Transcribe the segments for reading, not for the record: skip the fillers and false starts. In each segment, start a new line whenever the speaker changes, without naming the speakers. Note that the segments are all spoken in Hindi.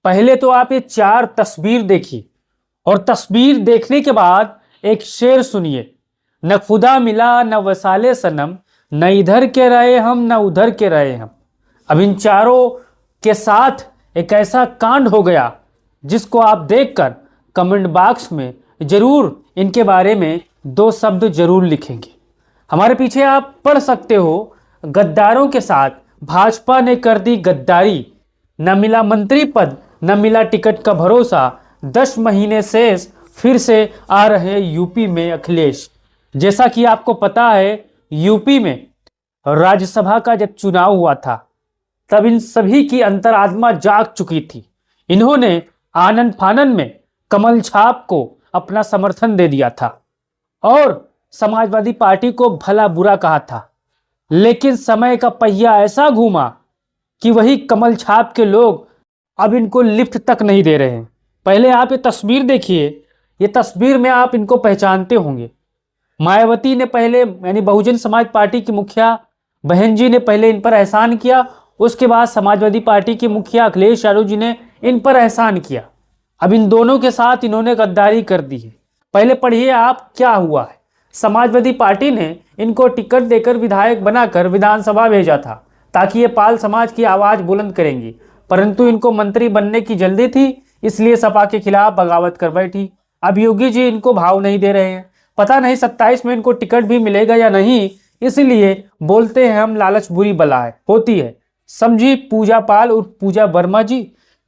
पहले तो आप ये 4 तस्वीर देखिए और तस्वीर देखने के बाद एक शेर सुनिए। न खुदा मिला न वसाले सनम, न इधर के रहे हम न उधर के रहे हम। अब इन चारों के साथ एक ऐसा कांड हो गया जिसको आप देखकर कमेंट बॉक्स में जरूर इनके बारे में 2 शब्द जरूर लिखेंगे। हमारे पीछे आप पढ़ सकते हो, गद्दारों के साथ भाजपा ने कर दी गद्दारी, न मिला मंत्री पद न मिला टिकट का भरोसा, 10 महीने शेष फिर से आ रहे यूपी में अखिलेश। जैसा कि आपको पता है, यूपी में राज्यसभा का जब चुनाव हुआ था तब इन सभी की अंतरात्मा जाग चुकी थी। इन्होंने आनन फानन में कमल छाप को अपना समर्थन दे दिया था और समाजवादी पार्टी को भला बुरा कहा था, लेकिन समय का पहिया ऐसा घूमा कि वही कमल छाप के लोग अब इनको लिफ्ट तक नहीं दे रहे हैं। पहले आप ये तस्वीर देखिए, ये तस्वीर में आप इनको पहचानते होंगे। मायावती ने पहले यानी बहुजन समाज पार्टी की मुखिया बहन जी ने पहले इन पर एहसान किया, उसके बाद समाजवादी पार्टी के मुखिया अखिलेश यादव जी ने इन पर एहसान किया। अब इन दोनों के साथ इन्होंने गद्दारी कर दी है। पहले पढ़िए आप क्या हुआ है। समाजवादी पार्टी ने इनको टिकट देकर विधायक बनाकर विधानसभा भेजा था ताकि ये पाल समाज की आवाज बुलंद करेंगी, परंतु इनको मंत्री बनने की जल्दी थी, इसलिए सपा के खिलाफ बगावत कर बैठी। अब योगी जी इनको भाव नहीं दे रहे हैं, पता नहीं 27 में इनको टिकट भी मिलेगा या नहीं, इसलिए बोलते हैं हम लालच बुरी बला है होती है। समझी पूजा पाल और पूजा वर्मा जी,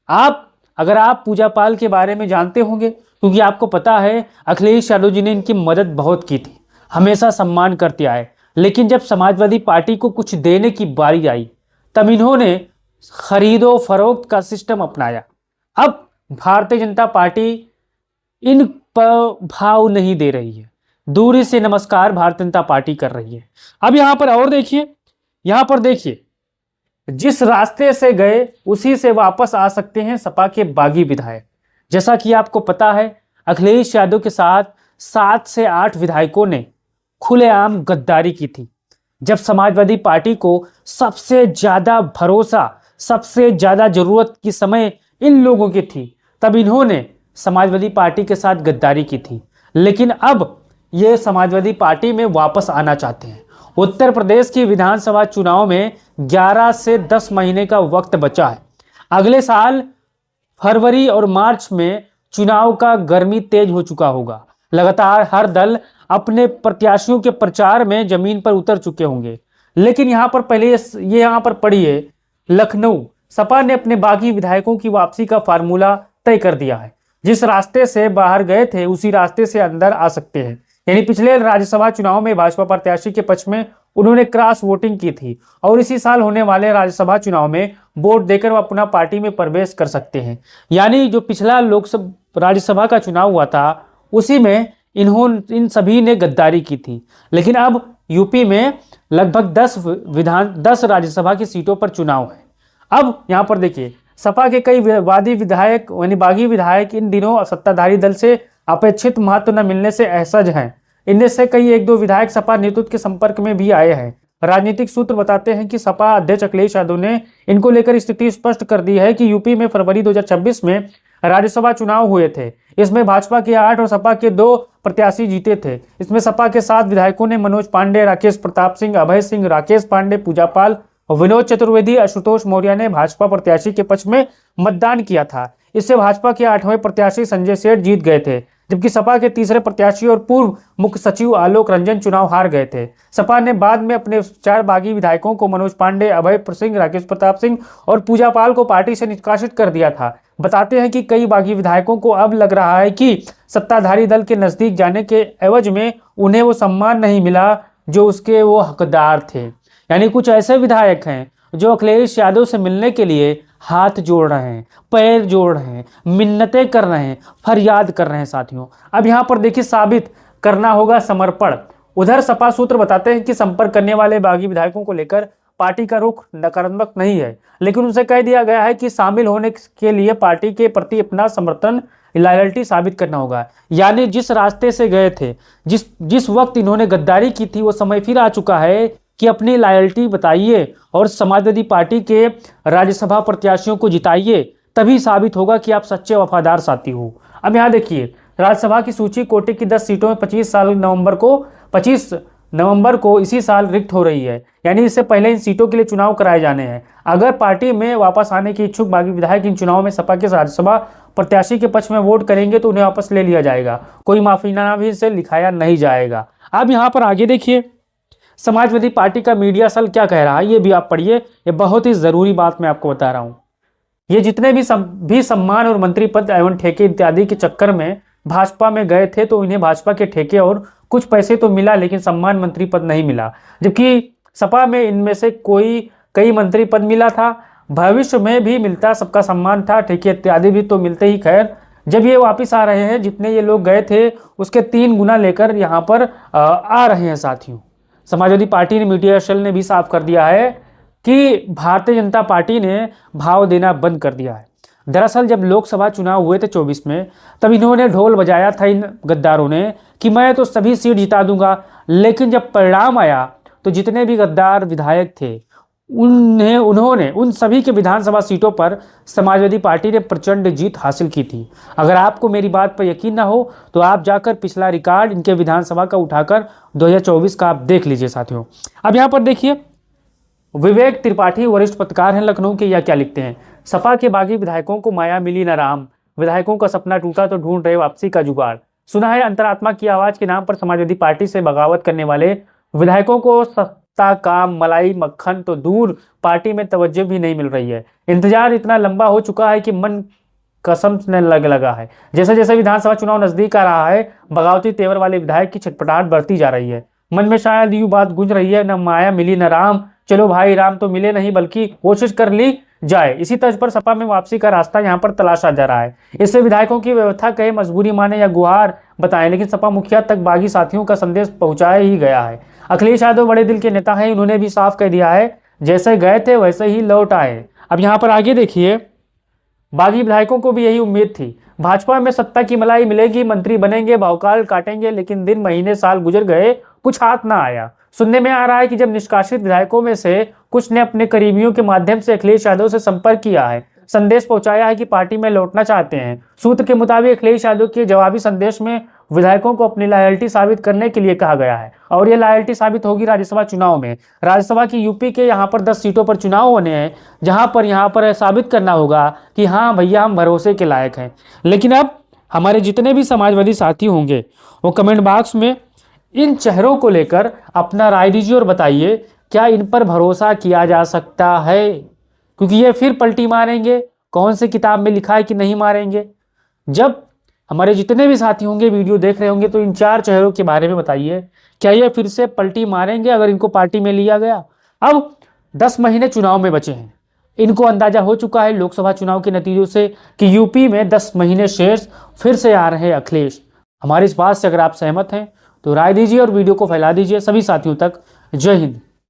अगर आप पूजा पाल के बारे में जानते होंगे, क्योंकि आपको पता है अखिलेश यादव जी ने इनकी मदद बहुत की थी, हमेशा सम्मान करते आए, लेकिन जब समाजवादी पार्टी को कुछ देने की बारी आई तब इन्होंने खरीदो फरोख्त का सिस्टम अपनाया। अब भारतीय जनता पार्टी इन पर भाव नहीं दे रही है, दूरी से नमस्कार भारतीय जनता पार्टी कर रही है। अब यहां पर और देखिए, यहां पर देखिए, जिस रास्ते से गए उसी से वापस आ सकते हैं सपा के बागी विधायक। जैसा कि आपको पता है, अखिलेश यादव के साथ 7 से 8 विधायकों ने खुलेआम गद्दारी की थी। जब समाजवादी पार्टी को सबसे ज्यादा भरोसा, सबसे ज्यादा जरूरत की समय इन लोगों की थी, तब इन्होंने समाजवादी पार्टी के साथ गद्दारी की थी। लेकिन अब ये समाजवादी पार्टी में वापस आना चाहते हैं। उत्तर प्रदेश की विधानसभा चुनाव में 11 से 10 महीने का वक्त बचा है। अगले साल फरवरी और मार्च में चुनाव का गर्मी तेज हो चुका होगा। लगातार हर दल अपने प्रत्याशियों के प्रचार में जमीन पर उतर चुके होंगे। लेकिन यहाँ पर पहले ये यहाँ पर पढ़िए, लखनऊ सपा ने अपने बागी विधायकों की वापसी का फार्मूला तय कर दिया है। जिस रास्ते से बाहर गए थे उसी रास्ते से अंदर आ सकते हैं। यानी पिछले राज्यसभा चुनाव में भाजपा प्रत्याशी के पक्ष में उन्होंने क्रॉस वोटिंग की थी और इसी साल होने वाले राज्यसभा चुनाव में वोट देकर वह अपना पार्टी में प्रवेश कर सकते हैं। यानी जो पिछला राज्यसभा का चुनाव हुआ था उसी में इन सभी ने गद्दारी की थी। लेकिन अब यूपी में लगभग 10 राज्यसभा की सीटों पर चुनाव है। अब यहाँ पर देखिए, सपा के कई वादी विधायक यानी बागी विधायक इन दिनों सत्ताधारी दल से अपेक्षित महत्व न मिलने से असहज हैं। इनमें से कई 1-2 विधायक सपा नेतृत्व के संपर्क में भी आए हैं। राजनीतिक सूत्र बताते हैं कि सपा अध्यक्ष अखिलेश यादव ने इनको लेकर स्थिति स्पष्ट कर दी है कि यूपी में फरवरी 2026 में राज्यसभा चुनाव हुए थे। इसमें भाजपा के 8 और सपा के 2 प्रत्याशी जीते थे। इसमें सपा के 7 विधायकों ने मनोज पांडे, राकेश प्रताप सिंह, अभय सिंह, राकेश पांडे, पूजा पाल, विनोद चतुर्वेदी, आशुतोष मौर्य ने भाजपा प्रत्याशी के पक्ष में मतदान किया था। इससे भाजपा के 8वें प्रत्याशी संजय सेठ जीत गए थे, जबकि सपा के तीसरे प्रत्याशी और पूर्व मुख्य सचिव आलोक रंजन चुनाव हार गए थे। सपा ने बाद में अपने 4 बागी विधायकों को मनोज पांडे, अभय सिंह, राकेश प्रताप सिंह और पूजा पाल को पार्टी से निष्कासित कर दिया था। बताते हैं कि कई बागी विधायकों को अब लग रहा है कि सत्ताधारी दल के नजदीक जाने के एवज में उन्हें वो सम्मान नहीं मिला जो उसके वो हकदार थे। यानी कुछ ऐसे विधायक हैं जो अखिलेश यादव से मिलने के लिए हाथ जोड़ रहे हैं, पैर जोड़ रहे हैं, मिन्नतें कर रहे हैं, फरियाद कर रहे हैं। साथियों, अब यहाँ पर देखिए, साबित करना होगा समर्पण। उधर सपा सूत्र बताते हैं कि संपर्क करने वाले बागी विधायकों को लेकर पार्टी का रुख नकारात्मक नहीं है, लेकिन उनसे कह दिया गया है कि शामिल होने के लिए पार्टी के प्रति अपना समर्थन, लॉयल्टी साबित करना होगा। यानी जिस रास्ते से गए थे, जिस वक्त इन्होंने गद्दारी की थी, वो समय फिर आ चुका है कि अपनी लॉयल्टी बताइए और समाजवादी पार्टी के राज्यसभा प्रत्याशियों को जिताइए, तभी साबित होगा कि आप सच्चे वफादार साथी हो। अब यहाँ देखिए, राज्यसभा की सूची कोटे की 10 सीटों में 25 नवंबर को इसी साल रिक्त हो रही है, यानी इससे पहले इन सीटों के लिए चुनाव कराए जाने हैं। अगर पार्टी में वापस आने के इच्छुक बागी विधायक इन चुनाव में सपा के राज्यसभा प्रत्याशी के पक्ष में वोट करेंगे तो उन्हें वापस ले लिया जाएगा, कोई माफीनामा भी इसे लिखाया नहीं जाएगा। अब यहाँ पर आगे देखिए, समाजवादी पार्टी का मीडिया सेल क्या कह रहा है, ये भी आप पढ़िए, ये बहुत ही जरूरी बात मैं आपको बता रहा हूँ। ये जितने भी सम्मान और मंत्री पद एवं ठेके इत्यादि के चक्कर में भाजपा में गए थे तो इन्हें भाजपा के ठेके और कुछ पैसे तो मिला, लेकिन सम्मान मंत्री पद नहीं मिला। जबकि सपा में इनमें से कई मंत्री पद मिला था, भविष्य में भी मिलता, सबका सम्मान था, ठेके इत्यादि भी तो मिलते ही। खैर, जब ये वापिस आ रहे हैं, जितने ये लोग गए थे उसके 3 गुना लेकर यहाँ पर आ रहे हैं साथियों। समाजवादी पार्टी ने, मीडिया सेल ने भी साफ कर दिया है कि भारतीय जनता पार्टी ने भाव देना बंद कर दिया है। दरअसल जब लोकसभा चुनाव हुए थे 24 में, तब इन्होंने ढोल बजाया था इन गद्दारों ने कि मैं तो सभी सीट जिता दूंगा, लेकिन जब परिणाम आया तो जितने भी गद्दार विधायक थे उन्होंने उन सभी के विधानसभा सीटों पर समाजवादी पार्टी ने प्रचंड जीत हासिल की थी। अगर आपको मेरी बात पर यकीन ना हो तो आप जाकर पिछला रिकॉर्ड इनके विधानसभा का उठाकर 2024 का आप देख लीजिए साथियों। अब यहाँ पर देखिए, विवेक त्रिपाठी वरिष्ठ पत्रकार हैं लखनऊ के, या क्या लिखते हैं, सपा के बागी विधायकों को माया मिली न राम, विधायकों का सपना टूटा तो ढूंढ रहे वापसी का जुगाड़। सुना है अंतरात्मा की आवाज के नाम पर समाजवादी पार्टी से बगावत करने वाले विधायकों को सत्ता, काम, मलाई, मक्खन तो दूर, पार्टी में तवज्जो भी नहीं मिल रही है। इंतजार इतना लंबा हो चुका है कि मन कसम ने लगा है। जैसे जैसे विधानसभा चुनाव नजदीक आ रहा है, बगावती तेवर वाले विधायक की छटपटाहट बढ़ती जा रही है। मन में शायद यूं बात गूंज रही है, न माया मिली न राम, चलो भाई राम तो मिले नहीं बल्कि कोशिश कर ली जाए। इसी तर्ज पर सपा में वापसी का रास्ता यहाँ पर तलाशा जा रहा है। इससे विधायकों की व्यवस्था कहे, मजबूरी माने या गुहार बताएं, लेकिन सपा मुखिया तक बागी साथियों का संदेश पहुंचाया ही गया है। अखिलेश यादव बड़े दिल के नेता हैं, उन्होंने भी साफ कह दिया है जैसे गए थे वैसे ही लौट आए। अब यहाँ पर आगे देखिए, बागी विधायकों को भी यही उम्मीद थी, भाजपा में सत्ता की मलाई मिलेगी, मंत्री बनेंगे, भौकाल काटेंगे, लेकिन दिन महीने साल गुजर गए, कुछ हाथ ना आया। सुनने में आ रहा है कि जब निष्कासित विधायकों में से कुछ ने अपने करीबियों के माध्यम से अखिलेश यादव से संपर्क किया है, संदेश पहुंचाया है कि पार्टी में लौटना चाहते हैं। सूत्र के मुताबिक अखिलेश यादव के जवाबी संदेश में विधायकों को अपनी लॉयल्टी साबित करने के लिए कहा गया है, और यह लॉयल्टी साबित होगी राज्यसभा चुनाव में। राज्यसभा की यूपी के यहाँ पर 10 सीटों पर चुनाव होने हैं, जहां पर यहाँ पर साबित करना होगा कि हाँ भैया हम भरोसे के लायक हैं। लेकिन अब हमारे जितने भी समाजवादी साथी होंगे वो कमेंट बॉक्स में इन चेहरों को लेकर अपना राय दीजिए और बताइए क्या इन पर भरोसा किया जा सकता है, क्योंकि ये फिर पलटी मारेंगे। कौन से किताब में लिखा है कि नहीं मारेंगे। जब हमारे जितने भी साथी होंगे वीडियो देख रहे होंगे तो इन 4 चेहरों के बारे में बताइए, क्या ये फिर से पलटी मारेंगे अगर इनको पार्टी में लिया गया। अब 10 महीने चुनाव में बचे हैं, इनको अंदाजा हो चुका है लोकसभा चुनाव के नतीजों से कि यूपी में 10 महीने शेष फिर से आ रहे हैं अखिलेश। हमारी इस बात से अगर आप सहमत हैं तो राय दीजिए और वीडियो को फैला दीजिए सभी साथियों तक। जय हिंद।